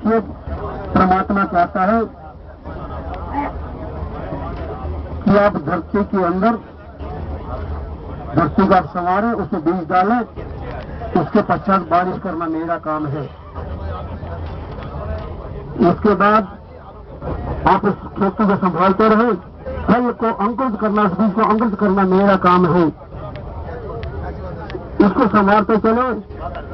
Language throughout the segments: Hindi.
देखिए परमात्मा चाहता है कि आप धरती के अंदर धरती का संवारे, उसे बीज डालें, उसके पश्चात बारिश करना मेरा काम है। उसके बाद आप उस खेती को संभालते रहे, फल को अंकुरित करना, उस बीज को अंकुरित करना मेरा काम है। इसको संभालते चले,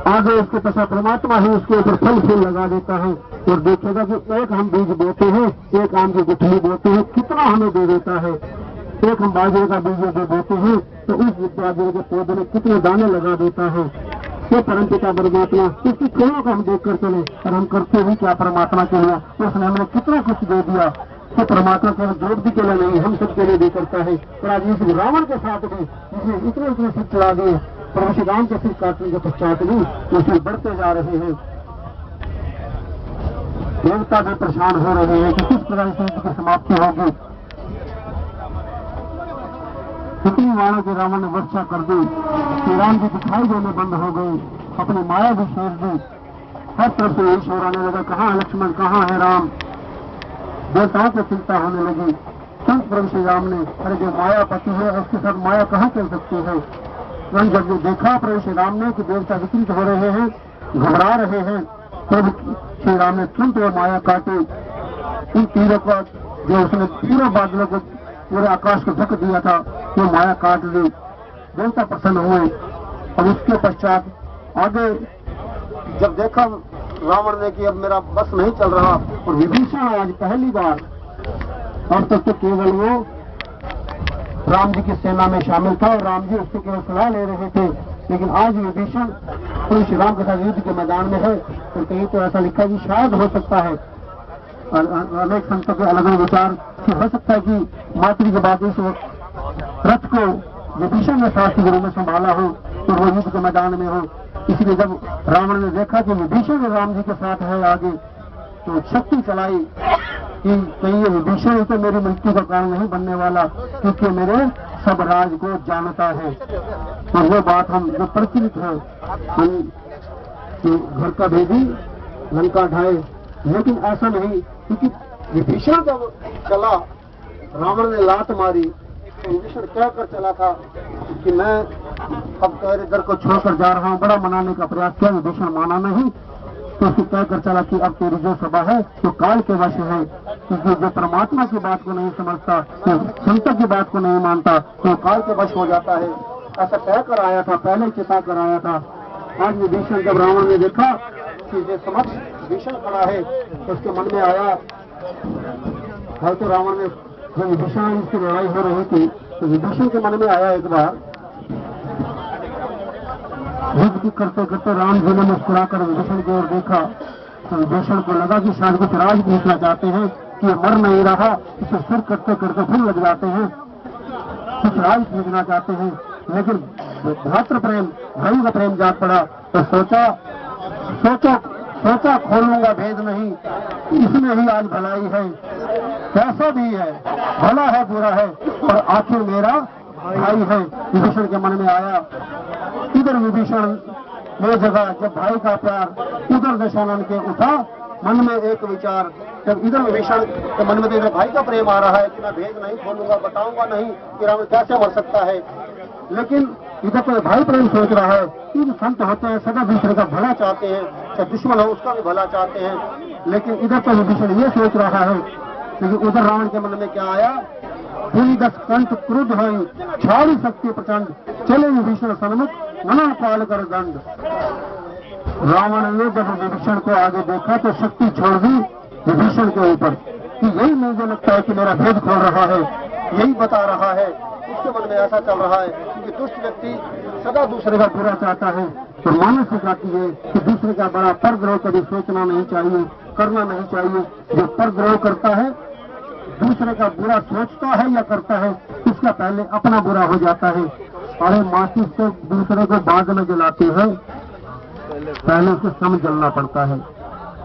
आगे इसके पश्चात परमात्मा ही उसके ऊपर फल फूल लगा देता है और देखेगा कि एक हम बीज बोते हैं, एक आम की गुठली बोते हैं, कितना हमें दे देता है। एक हम बाजरे का बीज जो बोते हैं तो उस बाजरे के पौधे में कितने दाने लगा देता है। ये परमपिता परमात्मा, इसकी खेलों को हम देख कर चले और हम करते भी क्या परमात्मा के लिए। उसने हमें कितना कुछ दे दिया। तो परमात्मा केवल द्रौपदी के लिए नहीं, हम सबके लिए भी करता है। और आज इस रावण के साथ भी जिसने इतने इतने सिर चला दिए, प्रभु श्री राम के सिर काटने के पश्चात भी उसे बढ़ते जा रहे हैं। देवता भी परेशान हो रहे हैं कि किस प्रकार से इसकी समाप्ति होगी। कितनी मानों के रावण ने वर्षा कर दी, श्री राम जी दिखाई देने बंद हो गए, अपनी माया भी छोड़ दी। हर तरफ से यही शोर आने लगा, कहाँ है लक्ष्मण, कहाँ है राम। देवताओं को चिंता होने लगी। संत प्रभु श्री राम ने, अरे जो माया पति है उसके साथ माया कहाँ चल सकती है। जब जो देखा प्रभु श्री राम ने कि देवता विचलित हो रहे हैं, घबरा रहे हैं, तब श्री राम ने तुरंत वो माया काटी। उन तीरों का जो उसने पूरे बादलों को, पूरे आकाश को ढक दिया था, वो माया काट दी। देवता प्रसन्न हुए। और उसके पश्चात आगे जब देखा रावण ने कि अब मेरा बस नहीं चल रहा, और विभीषण आज पहली बार, अब तक तो केवल वो राम जी की सेना में शामिल था और राम जी उससे केवल सलाह ले रहे थे, लेकिन आज विभीषण कोई श्री राम के साथ युद्ध के मैदान में है। तो कहीं तो ऐसा लिखा कि शायद हो सकता है, अनेक संतों के अलग अलग विचार कि हो सकता है कि मातृ के बाद इस रथ को विभीषण ने सारथी के रूप में संभाला हो और वो युद्ध के मैदान में हो। इसलिए जब रावण ने देखा कि विभीषण राम जी के साथ है आगे, तो शक्ति चलाई कि कहीं ये विभीषण ही तो मेरी मृत्यु का कारण नहीं बनने वाला, क्योंकि मेरे सब राज को जानता है। और वो बात हम जो प्रचलित है, हम घर का भेदी लंका ढाए, लेकिन ऐसा नहीं, क्योंकि विभीषण जब चला, रावण ने लात मारी, तो विभीषण क्या कर चला था कि मैं अब तेरे दर को छोड़कर जा रहा हूँ। बड़ा मनाने का प्रयास किया, विभीषण माना नहीं, तो उसको कह कर चला कि अब तेरी जो सभा है तो काल के वश है, क्योंकि जो परमात्मा की बात को नहीं समझता, तो संतों की बात को नहीं मानता, तो काल के वश हो जाता है। ऐसा कह कर आया था, पहले चिता कर आया था। आज विभीषण जब रावण ने देखा कि जो समक्ष विभीषण खड़ा है, तो उसके मन में आया, कल तो रावण ने जब विभीषण की लड़ाई हो रही थी, तो विभीषण के मन में आया एक बार, युद्ध करते करते राम जी ने मुस्कुरा कर विभीषण की ओर देखा, तो विभीषण को लगा कि शायद कुछ राज पूछना चाहते हैं कि ये मर नहीं रहा, इसे सिर करते करते फिर लग जाते हैं, कुछ राज पूछना चाहते हैं। लेकिन भातृ प्रेम, भाई का प्रेम जाग पड़ा, तो सोचा खोलूंगा भेद नहीं, इसमें ही आज भलाई है, कैसा भी है, भला है बुरा है, और आखिर मेरा भाई है। विभीषण के मन में आया। इधर विभीषण में जगह जब भाई का प्यार, उधर दशानन के उठा मन में एक विचार। जब इधर विभीषण के मन में तो इधर भाई का प्रेम आ रहा है कि मैं भेद नहीं खोलूंगा, बताऊंगा नहीं कि रावण कैसे मर सकता है, लेकिन इधर तो भाई प्रेम सोच रहा है। तीन संत होते हैं, सदा दूसरे का भला चाहते हैं, चाहे दुश्मन हो उसका भी भला चाहते हैं, लेकिन इधर तो विभीषण ये सोच रहा है। लेकिन उधर रावण के मन में क्या आया, पूरी 10 कंठ क्रुद्ध हुई, छाड़ी शक्ति प्रचंड, चले विभीषण सन्मुख मनन पाल कर दंड। रावण ने जब विभीषण को आगे देखा तो शक्ति छोड़ दी विभीषण के ऊपर कि यही मुझे लगता है कि मेरा भेद खोल रहा है, यही बता रहा है। उसके मन में ऐसा चल रहा है क्योंकि दुष्ट व्यक्ति सदा दूसरे का बुरा चाहता है। तो मानस सिखाती है कि दूसरे का बड़ा परद्रोह कभी सोचना नहीं चाहिए, करना नहीं चाहिए। जो परद्रोह करता है, दूसरे का बुरा सोचता है या करता है, उसका पहले अपना बुरा हो जाता है। अरे माचिस से दूसरे को बाग में जलाती है, पहले उसको सम जलना पड़ता है,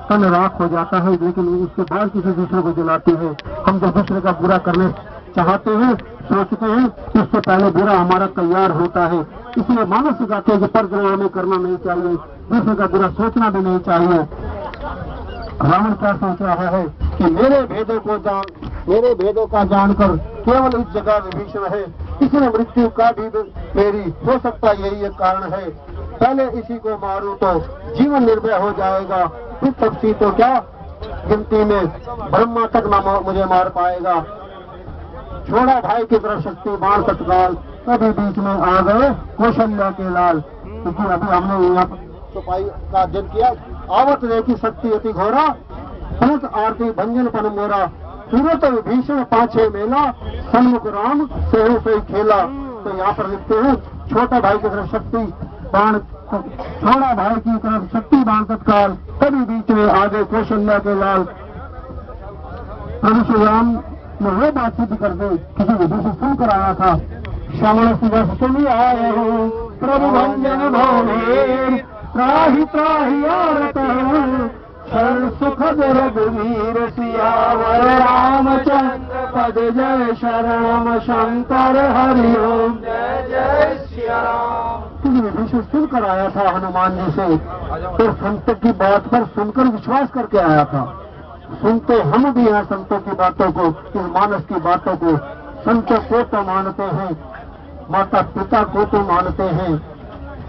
तन राख हो जाता है, लेकिन उसके बाद किसी दूसरे को जलाती है। हम जब दूसरे का बुरा करने चाहते हैं, सोचते हैं, उससे पहले बुरा हमारा तैयार होता है। इसलिए मानव सिखाते हैं कि परद्रोह हमें करना नहीं चाहिए, दूसरे का बुरा सोचना भी नहीं चाहिए। रावण क्या सोच रहा है कि मेरे भेदों का जानकर केवल इस जगह विभीषण है, इसलिए मृत्यु का भी मेरी हो सकता यही एक कारण है। पहले इसी को मारूं तो जीवन निर्भय हो जाएगा, फिर तपसी तो क्या गिनती में ब्रह्मा तक न मुझे मार पाएगा। छोड़ा भाई की तरफ शक्ति बाण तत्काल, कभी बीच में आ गए कौशल्या के लाल। क्योंकि अभी हमने यहाँ चौपाई का अध्ययन किया। आवत देखी शक्ति अति घोरा, पुनः आरती भंजन पन मोरा, सूरत विभीषण पाछे मेला, सन्मुख राम सेहु से खेला। तो यहाँ पर लिखते हैं छोटा भाई की तरफ शक्ति बाण, छोड़ा भाई की तरफ शक्ति बाण तत्काल, कभी बीच में आ गए कौशल्या के लाल। प्रभु श्री राम ने वो बातचीत कर दी किसी विधि से सुनकर आया था। श्रवण सुबह सुनी आए हो प्रभु भंजन भोले, त्राहि त्राहि आरत शरण सुखद रघुवीर सियावर रामचंद्र पद जय शरणम शंकर हरि ओम जय जय श्री राम। विभीषण सुनकर आया था हनुमान जी से, तो संत की बात पर सुनकर विश्वास करके आया था। सुनते हम भी हैं संतों की बातों को, इस मानस की बातों को। संतों को तो मानते हैं, माता पिता को तो मानते हैं,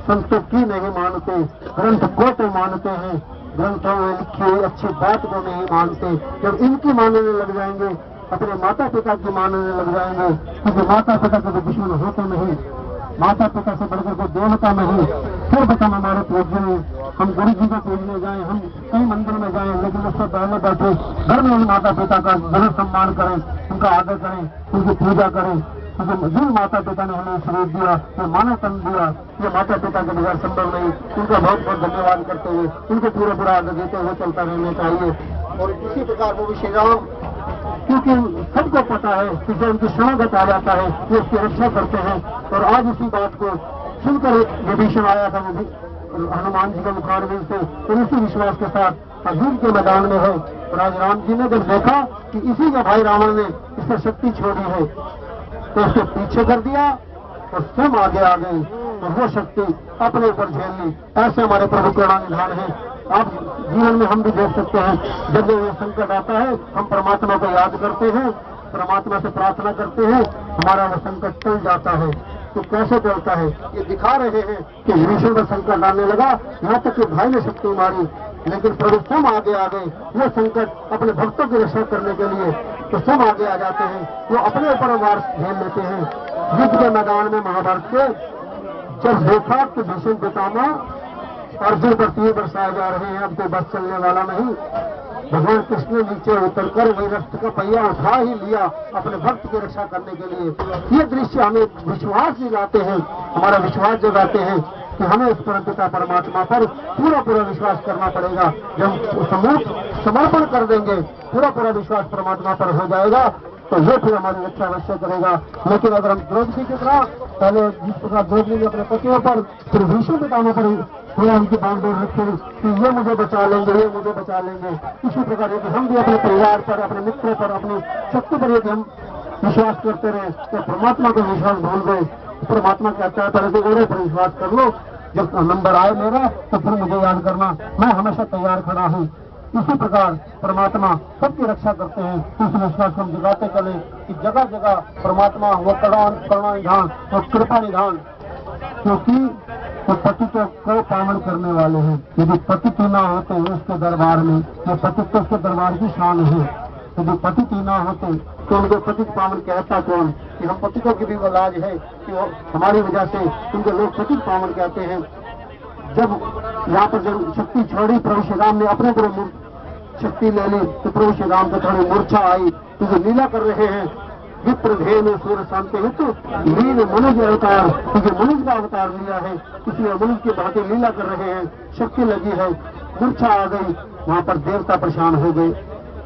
संतों की नहीं मानते। ग्रंथ को तो मानते हैं, ग्रंथों में लिखी हुई अच्छी बात को नहीं मानते। जब इनकी मानने लग जाएंगे, अपने माता पिता की मानने लग जाएंगे, क्योंकि माता पिता के दुश्मन होते नहीं, माता पिता से बढ़कर कोई देवता नहीं। फिर बताना हमारे पूजने, हम गुरु जी को पूजने जाएं, हम कई मंदिर में जाएं, लेकिन उससे पहले बैठे घर में माता पिता का जरूर सम्मान करें, उनका आदर करें, उनकी पूजा करें। क्योंकि जिन माता पिता ने हमें शरीर दिया, ये मानव तन दिया, ये माता पिता के बगैर संभव नहीं। उनका बहुत बहुत धन्यवाद करते हुए उनको पूरा आदर देते हुए चलता रहना चाहिए। और इसी प्रकार वो भी श्री राम, क्योंकि सबको पता है कि जब उनकी शरणागत आ जाता है वो उसकी रक्षा करते हैं। और आज इसी बात को सुनकर विभीषण आया था हनुमान जी के मुखारबिंद से, तो इसी विश्वास के साथ अर्जुन के मैदान में है। और आज राम जी ने जब देखा कि इसी का भाई रावण ने इस पर शक्ति छोड़ी है, तो उसको पीछे कर दिया और स्वयं आगे आ गई और वो शक्ति अपने ऊपर झेल ली। ऐसे हमारे प्रभु करुणानिधान है। आप जीवन में हम भी देख सकते हैं, जब जब ये संकट आता है हम परमात्मा को याद करते हैं, परमात्मा से प्रार्थना करते हैं, हमारा वो संकट टल जाता है। तो कैसे टलता है? ये दिखा रहे हैं कि विभीषण का संकट आने लगा, यहाँ तक कि भाई ने शक्ति मारी, लेकिन प्रभु स्वयं आगे आ गए। वो संकट अपने भक्तों की रक्षा करने के लिए तो सब आगे आ जाते हैं, वो अपने ऊपर वार झेल लेते हैं। युद्ध के मैदान में महाभारत के जब देखा कि भीष्म पितामह अर्जुन पर तीर बरसाए जा रहे हैं, अब तो बस चलने वाला नहीं, भगवान कृष्ण ने नीचे उतरकर वही रथ का पहिया उठा ही लिया अपने भक्त की रक्षा करने के लिए। ये दृश्य हमें विश्वास दिलाते हैं, हमारा विश्वास जगाते हैं कि हमें उस परमपिता परमात्मा पर पूरा विश्वास करना पड़ेगा। जब समर्पण कर देंगे, पूरा विश्वास परमात्मा पर हो जाएगा, तो ये फिर हमारी रक्षा अवश्य करेगा। लेकिन अगर हम द्रौपदी की तरह पहले जिस प्रकार द्रौपदी ने अपने पतियों पर, फिर भीष्म पितामह पर थोड़ा उनकी बांधोड़ रखे कि ये मुझे बचा लेंगे, ये मुझे बचा लेंगे, इसी प्रकार यदि हम भी अपने परिवार पर, अपने मित्रों पर, अपनी शक्ति पर यदि हम विश्वास करते रहे, तो परमात्मा को विश्वास भूल गए। परमात्मा कहता है पहले तो और पर विश्वास कर लो, जब नंबर आए मेरा तो फिर मुझे याद करना, मैं हमेशा तैयार खड़ा हूँ। इसी प्रकार परमात्मा सबकी रक्षा करते हैं। इस विश्वास को हम जगाते चले कि जगह जगह परमात्मा वो करुणा निधान और कृपा निधान, क्योंकि वो पतित्व को पावन करने वाले हैं। यदि पतित्व ना होते उसके दरबार में, ये पतित्व उसके दरबार की शान है। यदि पतित्व ना होते तो उनको पतित पावन कहता कौन? कि हम पतितों की भी वो लाज है कि वो हमारी वजह से उनको लोग पतित पावन कहते हैं। जब यहाँ पर जब शक्ति छोड़ी, प्रभु श्री राम ने अपने को शक्ति ले ली, तो प्रभु श्री राम को थोड़ी मूर्छा आई, क्योंकि लीला कर रहे हैं। विप्र धेनु सूर्य शांति हित लीन मनुज अवतार, क्योंकि मनुज का अवतार लिया है, इसलिए मनुज की भांति लीला कर रहे हैं। शक्ति लगी है, मूर्छा आ गई, वहाँ पर देवता परेशान हो गए,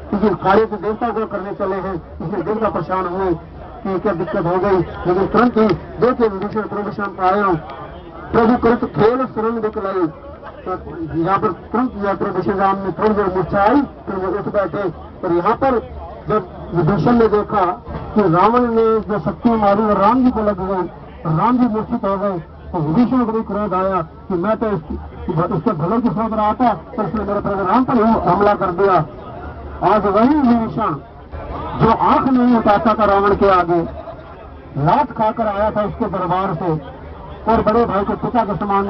क्योंकि कार्य तो देवता को करने चले हैं, इसलिए देवता परेशान हुए कि क्या दिक्कत हो गई। लेकिन तुरंत ही देखे विभीषण प्रभु शांत आयो, प्रभु कृत खेल सुरंग दिखलाई। तो यहाँ पर तुरंत प्रभु श्री राम ने थोड़ी देर मूर्छा आई, फिर वो उठ बैठे। और यहाँ पर जब विभीषण ने देखा कि रावण ने जो शक्ति मारी और राम जी को लग गई, राम जी मूर्छित हो गए, तो विभीषण को भी क्रोध आया कि मैं तो उसके भले की सोच रहा था, तो उसने मेरे प्रोग्राम पर ही हमला कर दिया। आज वही विभीषण जो आंख नहीं उठाता था रावण के आगे, लात खाकर आया था उसके दरबार से और बड़े भाई को पिता के समान